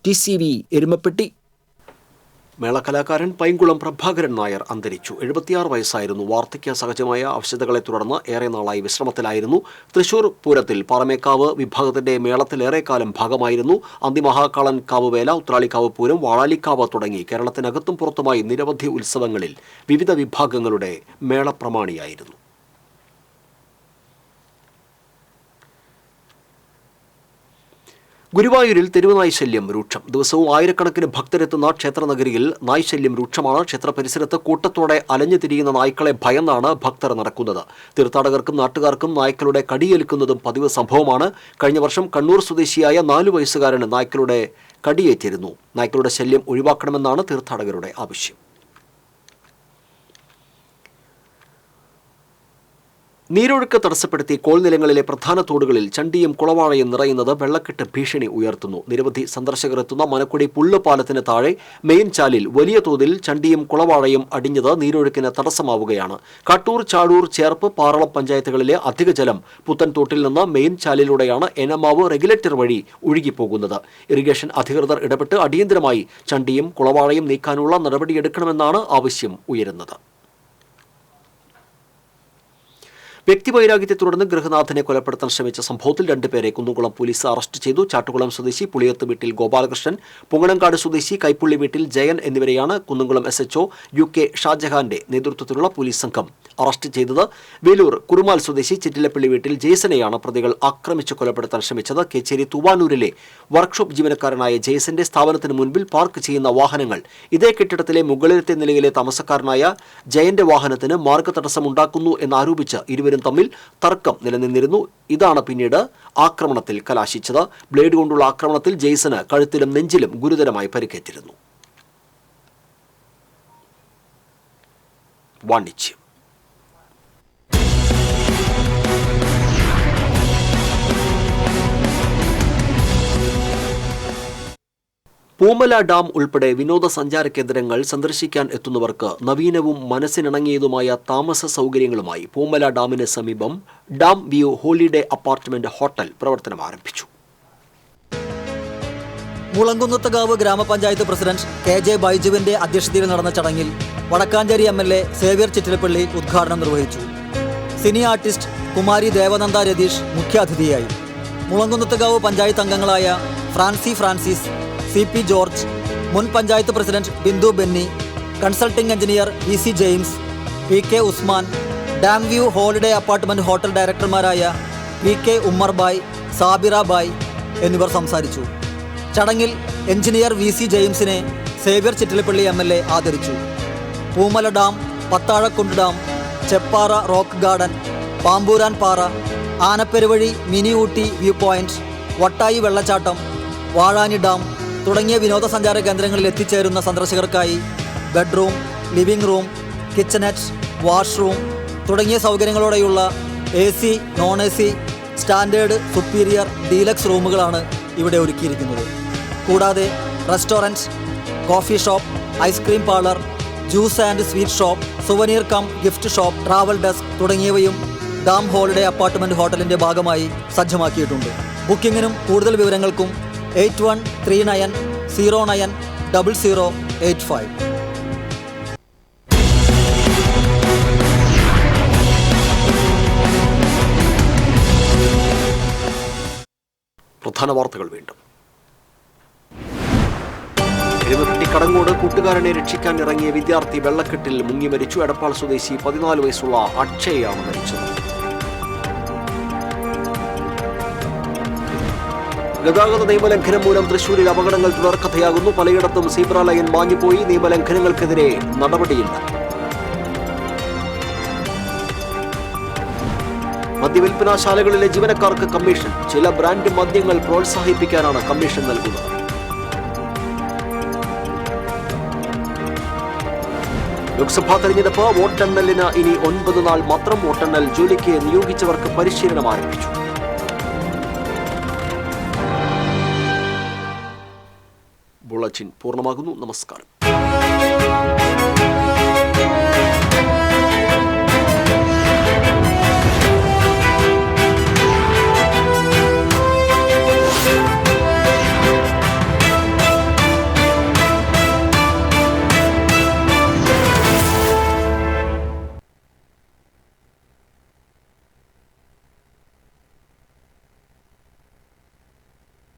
TCV എരുമപ്പെട്ടി. മേളകലാകാരൻ പൈങ്കുളം പ്രഭാകരൻ നായർ അന്തരിച്ചു. 76 വയസ്സായിരുന്നു. വാർദ്ധക്യ സഹജമായ അവശതകളെ തുടർന്ന് ഏറെ നാളായി വിശ്രമത്തിലായിരുന്നു. തൃശൂർ പൂരത്തിൽ പാറമേക്കാവ് വിഭാഗത്തിന്റെ മേളത്തിലേറെക്കാലം ഭാഗമായിരുന്നു. അന്തിമഹാകാളൻ കാവ് വേല, ഉത്രാളിക്കാവ് പൂരം, വാഴാലിക്കാവ് തുടങ്ങി കേരളത്തിനകത്തും പുറത്തുമായി നിരവധി ഉത്സവങ്ങളിൽ വിവിധ വിഭാഗങ്ങളുടെ മേളപ്രമാണിയായിരുന്നു. ഗുരുവായൂരിൽ തെരുവ് നായ്ശല്യം രൂക്ഷം. ദിവസവും ആയിരക്കണക്കിന് ഭക്തരെത്തുന്ന ക്ഷേത്രനഗരിയിൽ നായ്ശല്യം രൂക്ഷമാണ്. ക്ഷേത്ര പരിസരത്ത് കൂട്ടത്തോടെ അലഞ്ഞു തിരിയുന്ന നായ്ക്കളെ ഭയന്നാണ് ഭക്തർ നടക്കുന്നത്. തീർത്ഥാടകർക്കും നാട്ടുകാർക്കും നായ്ക്കളുടെ കടിയേൽക്കുന്നതും പതിവ് സംഭവമാണ്. കഴിഞ്ഞ വർഷം കണ്ണൂർ സ്വദേശിയായ 4 വയസ്സുകാരന് നായ്ക്കളുടെ കടിയേറ്റിരുന്നു. നായ്ക്കളുടെ ശല്യം ഒഴിവാക്കണമെന്നാണ് തീർത്ഥാടകരുടെ ആവശ്യം. നീരൊഴുക്ക് തടസ്സപ്പെടുത്തി കോൾനിലങ്ങളിലെ പ്രധാന തോടുകളിൽ ചണ്ടിയും കുളവാഴയും നിറയുന്നത് വെള്ളക്കെട്ട് ഭീഷണി ഉയർത്തുന്നു. നിരവധി സന്ദർശകർ എത്തുന്ന മനക്കുടി പുള്ള് പാലത്തിന് താഴെ മെയിൻ ചാലിൽ വലിയ തോതിൽ ചണ്ടിയും കുളവാഴയും അടിഞ്ഞത് നീരൊഴുക്കിന് തടസ്സമാവുകയാണ്. കാട്ടൂർ, ചാഴൂർ, ചേർപ്പ്, പാറളം പഞ്ചായത്തുകളിലെ അധിക ജലം പുത്തൻതോട്ടിൽ നിന്ന് മെയിൻ ചാലിലൂടെയാണ് എനമാവ് റെഗുലേറ്റർ വഴി ഒഴുകിപ്പോകുന്നത്. ഇറിഗേഷൻ അധികൃതർ ഇടപെട്ട് അടിയന്തരമായി ചണ്ടിയും കുളവാഴയും നീക്കാനുള്ള നടപടിയെടുക്കണമെന്നാണ് ആവശ്യം ഉയരുന്നത്. വ്യക്തിവൈരാഗ്യത്തെ തുടർന്ന് ഗൃഹനാഥനെ കൊലപ്പെടുത്താൻ ശ്രമിച്ച സംഭവത്തിൽ 2 പേരെ കുന്നുകുളം പോലീസ് അറസ്റ്റ് ചെയ്തു. ചാട്ടുകുളം സ്വദേശി പുളിയത്ത് വീട്ടിൽ ഗോപാലകൃഷ്ണൻ, പുങ്ങണങ്കാട് സ്വദേശി കൈപ്പുള്ളി വീട്ടിൽ ജയൻ എന്നിവരെയാണ് കുന്നുകുളം SHO UK ഷാജഹാന്റെ നേതൃത്വത്തിലുള്ള പോലീസ് സംഘം അറസ്റ്റ് ചെയ്തത്. വേലൂർ കുറുമാൽ സ്വദേശി ചിറ്റിലപ്പള്ളി വീട്ടിൽ ജെയ്സനെയാണ് പ്രതികൾ ആക്രമിച്ച് കൊലപ്പെടുത്താൻ ശ്രമിച്ചത്. കേച്ചേരി തൂവാനൂരിലെ വർക്ക്ഷോപ്പ് ജീവനക്കാരനായ ജെയ്സന്റെ സ്ഥാപനത്തിന് മുൻപിൽ പാർക്ക് ചെയ്യുന്ന വാഹനങ്ങൾ ഇതേ കെട്ടിടത്തിലെ മുകളിലത്തെ നിലയിലെ താമസക്കാരനായ ജയന്റെ വാഹനത്തിന് മാർഗതടസ്സമുണ്ടാക്കുന്നു എന്നാരോപിച്ച് ഇരുവരും തമ്മിൽ തർക്കം നിലനിന്നിരുന്നു. ഇതാണ് പിന്നീട് ആക്രമണത്തിൽ കലാശിച്ചത്. ബ്ലേഡ് കൊണ്ടുള്ള ആക്രമണത്തിൽ ജെയ്സന് കഴുത്തിലും നെഞ്ചിലും ഗുരുതരമായി പരിക്കേറ്റിരുന്നു. വാണിജ്യം. പൂമല ഡാം ഉൾപ്പെടെ വിനോദസഞ്ചാര കേന്ദ്രങ്ങൾ സന്ദർശിക്കാൻ എത്തുന്നവർക്ക് നവീനവും മനസ്സിനിണങ്ങിയതുമായ താമസ സൗകര്യങ്ങളുമായി പൂമല ഡാമിന് സമീപം dam view holiday apartment hotel പ്രവർത്തനം ആരംഭിച്ചു. മുളങ്കുന്നത്തുകാവ് ഗ്രാമപഞ്ചായത്ത് പ്രസിഡന്റ് KJ ബൈജുവിന്റെ അധ്യക്ഷതയിൽ നടന്ന ചടങ്ങിൽ വടക്കാഞ്ചേരി MLA സേവ്യർ ചിറ്റിലപ്പള്ളി ഉദ്ഘാടനം നിർവഹിച്ചു. സിനി ആർട്ടിസ്റ്റ് കുമാരി ദേവനന്ദ രതീഷ് മുഖ്യാതിഥിയായി. മുളങ്കുന്നത്തുകാവ് പഞ്ചായത്ത് അംഗങ്ങളായ ഫ്രാൻസി ഫ്രാൻസിസ്, CP ജോർജ്, മുൻ panchayat president Bindu Benny, consulting engineer EC James, PK Usman, dam view holiday apartment hotel ഡയറക്ടർമാരായ PK ഉമ്മർ ബായ്, സാബിറ ബായ് എന്നിവർ സംസാരിച്ചു. ചടങ്ങിൽ എഞ്ചിനീയർ VC ജെയിംസിനെ സേവ്യർ ചിറ്റിലപ്പള്ളി MLA ആദരിച്ചു. Poomala dam, Pathazhakundu dam, Cheppara rock garden, Pampooran Para, Anaperuvazhi mini Ooty view point, Vattayi വെള്ളച്ചാട്ടം, വാഴാനി ഡാം തുടങ്ങിയ വിനോദസഞ്ചാര കേന്ദ്രങ്ങളിൽ എത്തിച്ചേരുന്ന സന്ദർശകർക്കായി bedroom, living room, kitchenette, washroom തുടങ്ങിയ സൗകര്യങ്ങളോടെയുള്ള AC, non AC, standard, superior, deluxe റൂമുകളാണ് ഇവിടെ ഒരുക്കിയിരിക്കുന്നത്. കൂടാതെ restaurant, coffee shop, ice cream parlour, juice and sweet shop, souvenir cum gift shop, travel desk തുടങ്ങിയവയും ഡാം ഹോളിഡേ അപ്പാർട്ട്മെന്റ് ഹോട്ടലിന്റെ ഭാഗമായി സജ്ജമാക്കിയിട്ടുണ്ട്. ബുക്കിങ്ങിനും കൂടുതൽ വിവരങ്ങൾക്കും 8139090085. പ്രധാന വാർത്തകൾ വീണ്ടും. എരുമപ്പെട്ടി കടങ്ങോട് കൂട്ടുകാരനെ രക്ഷിക്കാൻ ഇറങ്ങിയ വിദ്യാർത്ഥി വെള്ളക്കെട്ടിൽ മുങ്ങി മരിച്ചു. എടപ്പാൾ സ്വദേശി 14 വയസ്സുള്ള അക്ഷയാണ് മരിച്ചത്. ഗതാഗത നിയമലംഘനം മൂലം തൃശൂരിൽ അപകടങ്ങൾ തുടർക്കഥയാകുന്നു. പലയിടത്തും സീബ്ര ലൈൻ മാഞ്ഞുപോയി. നിയമലംഘനങ്ങൾക്കെതിരെ നടപടിയില്ല. മദ്യവിൽപ്പനാശാലകളിലെ ജീവനക്കാർക്ക് കമ്മീഷൻ. ചില ബ്രാൻഡ് മദ്യങ്ങൾ പ്രോത്സാഹിപ്പിക്കാനാണ് കമ്മീഷൻ നൽകുന്നത്. ലോക്സഭാ തെരഞ്ഞെടുപ്പ്. വോട്ടെണ്ണലിന് ഇനി 9 നാൾ മാത്രം. വോട്ടെണ്ണൽ ജോലിക്ക് നിയോഗിച്ചവർക്ക് പരിശീലനം ആരംഭിച്ചു. ബുള്ളറ്റിൻ പൂർണ്ണമാകുന്നു. നമസ്കാരം.